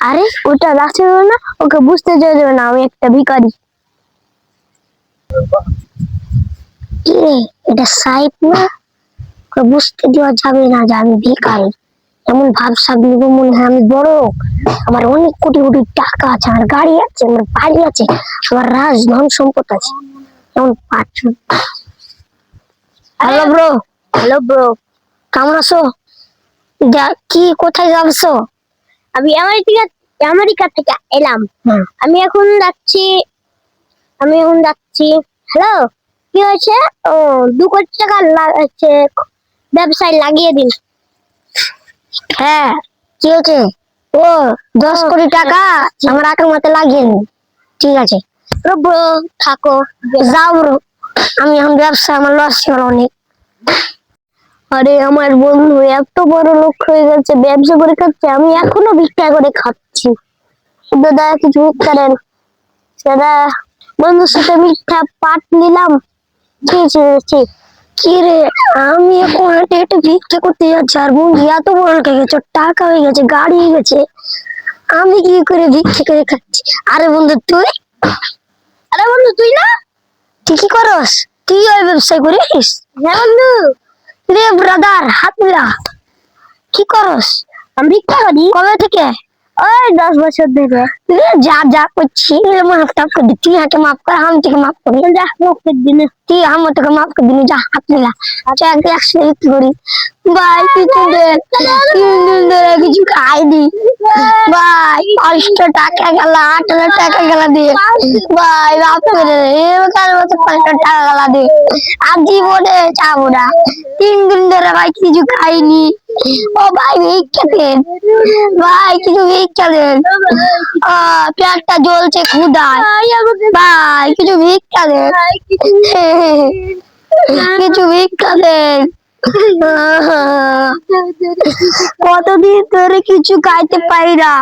আরে ওটা রাস্তা না, ওকে বুঝতে যাবে না আমি একটা ভিখারি। কি রে, এটা সাইড না, ওকে বুঝতে দেওয়া যাবে না যে আমি ভিখারি। এমন ভাবসাব নিব মনে হয় আমি বড় লোক, আমার অনেক কোটি কোটি টাকা আছে, আমার গাড়ি আছে, আমার বাড়ি আছে, আমার রাজ ধন সম্পদ আছে। এমন পাচ্ছ। Hello bro. হ্যালো ব্রো, কেমন আছো? কি কোথায় যাচ্ছো? আমি আমেরিকা থেকে এলাম। আমি এখন যাচ্ছি। হ্যালো, কি হয়েছে? ও, 2 কোটি টাকা লাগছে, ব্যবসায় লাগিয়ে দিন। হ্যাঁ, কি হয়েছে? ও, 10 কোটি টাকা আমার আকামাতে লাগিয়ে নিন। ঠিক আছে ব্রো, থাকো, যাও ব্রো। আমি এখন ব্যবসা, আমার লস ছিল অনেক। আরে আমার বন্ধু এত বড় লোক হয়ে গেছে, ব্যবসা করে খাচ্ছে, আমি এখনো ভিক্ষা করে খাচ্ছি। দাদা কিছু করেন। দাদা, বন্ধুর সাথে মিথ্যা পাঠ নিলাম। কি রে, আমি এখন হেঁটে হেঁটে ভিক্ষা করতে যাচ্ছি, আর বন্ধু এত বড় লোক হয়ে গেছে, ওর টাকা হয়ে গেছে, গাড়ি হয়ে গেছে, আমি কি করে ভিক্ষা করে খাচ্ছি? আরে বন্ধু তুই, আরে বন্ধু তুই না, তুই কি করস? তুই ওই ব্যবসায় করিস? হ্যাঁ বন্ধু। রে ব্রাদার, হাত মিলা। কি করস? আমি ভিক্ষা করি। কবে থেকে? ওই 10 বছর ধরে। যা যা করছি মাফ টাফ করে দি, তুই হাতে মাফ কর, আমি তোকে মাফ করি। যা মাফ করে দিনে, তুই আমি তোকে মাফ করে দিনি, যা হাত মিলা। একসাথে কি করি? ভাই কিছু দে, 3 দিন ধরে কিছু খাইনি ভাই, 500 টাকা গেল, 8,000 টাকা গেল দিয়ে ভাই, মাফ করে দে, এবার মতো 500 টাকা গেল দিয়ে আর জীবনে যাবো না। 3 দিন ধরে ভাই কিছু খাইনি। ও ভাই ভিক্ষা দেন ভাই, কিছু ভিক্ষা দেন, পেটটা জ্বলছে ক্ষুধায় ভাই, কিছু ভিক্ষা দেন, কিছু ভিক্ষা দেন। কতদিন ধরে কিছু খাইতে পারি না।